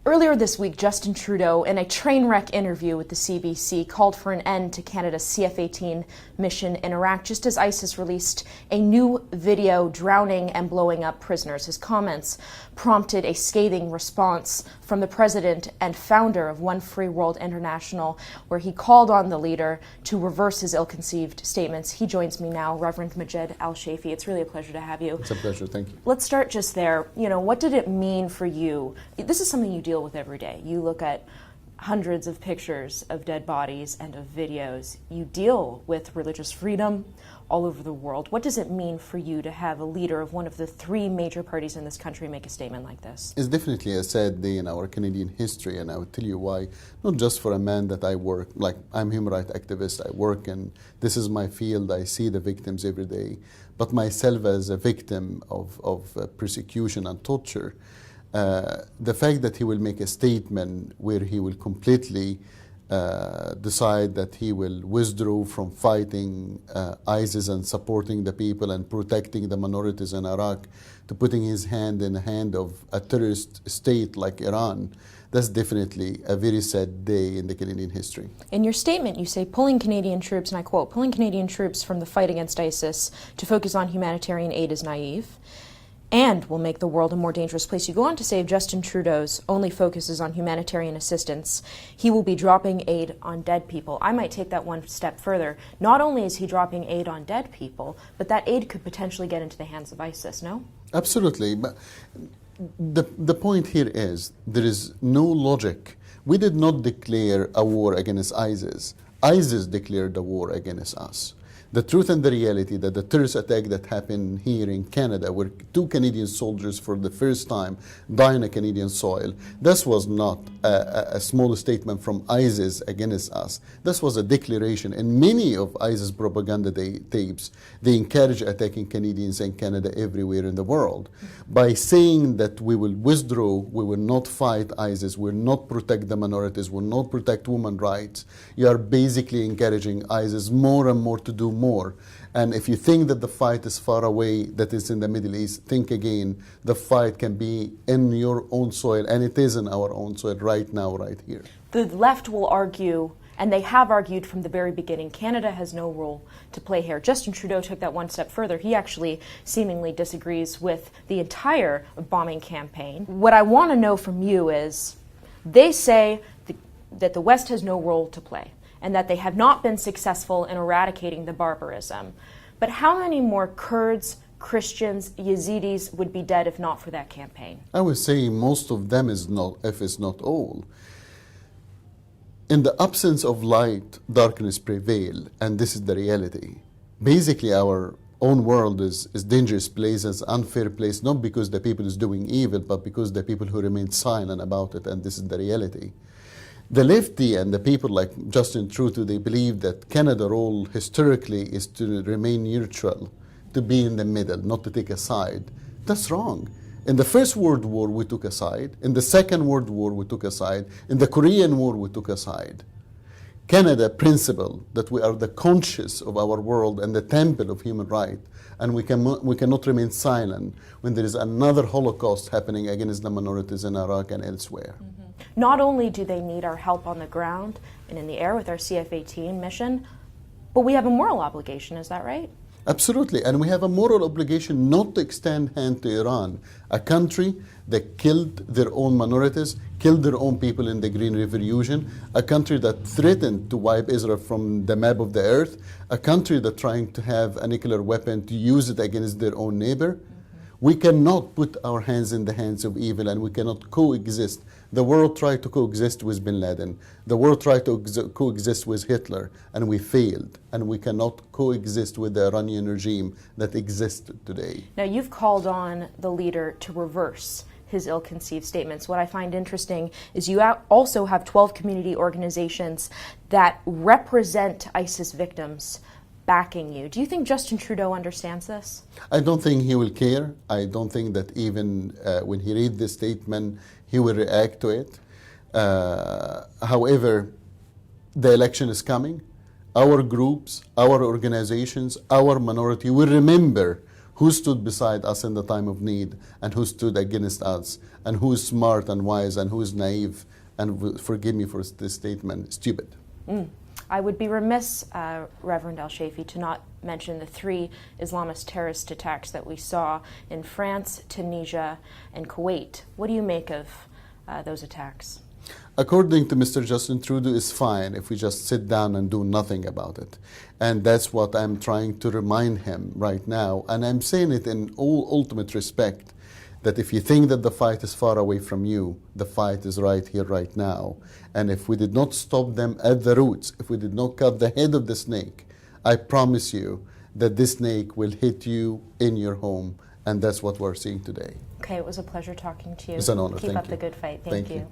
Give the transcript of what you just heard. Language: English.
Earlier this week, Justin Trudeau, in a train wreck interview with the CBC, called for an end to Canada's CF-18 mission in Iraq, just as ISIS released a new video drowning and blowing up prisoners. His comments prompted a scathing response from the president and founder of One Free World International, where he called on the leader to reverse his ill-conceived statements. He joins me now, Reverend Majed Al-Shafii. It's really a pleasure to have you. It's a pleasure, thank you. Let's start just there. What did it mean for you? This is something you deal with every day. You look at hundreds of pictures of dead bodies and of videos. You deal with religious freedom all over the world. What does it mean for you to have a leader of one of the three major parties in this country make a statement like this? It's definitely a sad day in our Canadian history, and I will tell you why. Not just for a man that I work, like I'm a human rights activist, I work and this is my field, I see the victims every day, but myself as a victim of persecution and torture. The fact that he will make a statement where he will completely decide that he will withdraw from fighting ISIS and supporting the people and protecting the minorities in Iraq to putting his hand in the hand of a terrorist state like Iran, that's definitely a very sad day in the Canadian history. In your statement, you say pulling Canadian troops, and I quote, pulling Canadian troops from the fight against ISIS to focus on humanitarian aid is naive and will make the world a more dangerous place. You go on to say if Justin Trudeau's only focuses on humanitarian assistance, he will be dropping aid on dead people. I might take that one step further. Not only is he dropping aid on dead people, but that aid could potentially get into the hands of ISIS, no? Absolutely. But the point here is there is no logic. We did not declare a war against ISIS. ISIS declared a war against us. The truth and the reality that the terrorist attack that happened here in Canada, where 2 Canadian soldiers for the first time died on a Canadian soil, this was not a small statement from ISIS against us. This was a declaration. In many of ISIS propaganda tapes, they encourage attacking Canadians and Canada everywhere in the world. By saying that we will withdraw, we will not fight ISIS, we will not protect the minorities, we will not protect women's rights, you are basically encouraging ISIS more and more to do more. And if you think that the fight is far away, that is in the Middle East, think again. The fight can be in your own soil, and it is in our own soil right now, right here. The left will argue, and they have argued from the very beginning, Canada has no role to play here. Justin Trudeau took that one step further. He actually seemingly disagrees with the entire bombing campaign. What I want to know from you is, they say that the West has no role to play, and that they have not been successful in eradicating the barbarism. But how many more Kurds, Christians, Yazidis would be dead if not for that campaign? I would say most of them is not, if it's not all. In the absence of light, darkness prevail, and this is the reality. Basically, our own world is dangerous place, is unfair place, not because the people is doing evil, but because the people who remain silent about it, and this is the reality. The lefty and the people like Justin Trudeau, they believe that Canada's role historically is to remain neutral, to be in the middle, not to take a side. That's wrong. In the First World War, we took a side. In the Second World War, we took a side. In the Korean War, we took a side. Canada principle that we are the conscious of our world and the temple of human rights, and we cannot remain silent when there is another Holocaust happening against the minorities in Iraq and elsewhere. Mm-hmm. Not only do they need our help on the ground and in the air with our CF-18 mission, but we have a moral obligation, is that right? Absolutely, and we have a moral obligation not to extend hand to Iran, a country that killed their own minorities, killed their own people in the Green Revolution, a country that threatened to wipe Israel from the map of the earth, a country that trying to have a nuclear weapon to use it against their own neighbor. We cannot put our hands in the hands of evil, and we cannot coexist. The world tried to coexist with bin Laden. The world tried to coexist with Hitler, and we failed. And we cannot coexist with the Iranian regime that exists today. Now, you've called on the leader to reverse his ill-conceived statements. What I find interesting is you also have 12 community organizations that represent ISIS victims backing you. Do you think Justin Trudeau understands this? I don't think he will care. I don't think that even when he reads this statement, he will react to it. However, the election is coming. Our groups, our organizations, our minority will remember who stood beside us in the time of need and who stood against us, and who is smart and wise and who is naive, and forgive me for this statement, stupid. I would be remiss, Reverend Al-Shafii, to not mention the 3 Islamist terrorist attacks that we saw in France, Tunisia, and Kuwait. What do you make of those attacks? According to Mr. Justin Trudeau, it's fine if we just sit down and do nothing about it. And that's what I'm trying to remind him right now. And I'm saying it in all ultimate respect, that if you think that the fight is far away from you, the fight is right here, right now. And if we did not stop them at the roots, if we did not cut the head of the snake, I promise you that this snake will hit you in your home. And that's what we're seeing today. Okay, it was a pleasure talking to you. It's an honor. Keep Thank up you. the good fight. Thank you.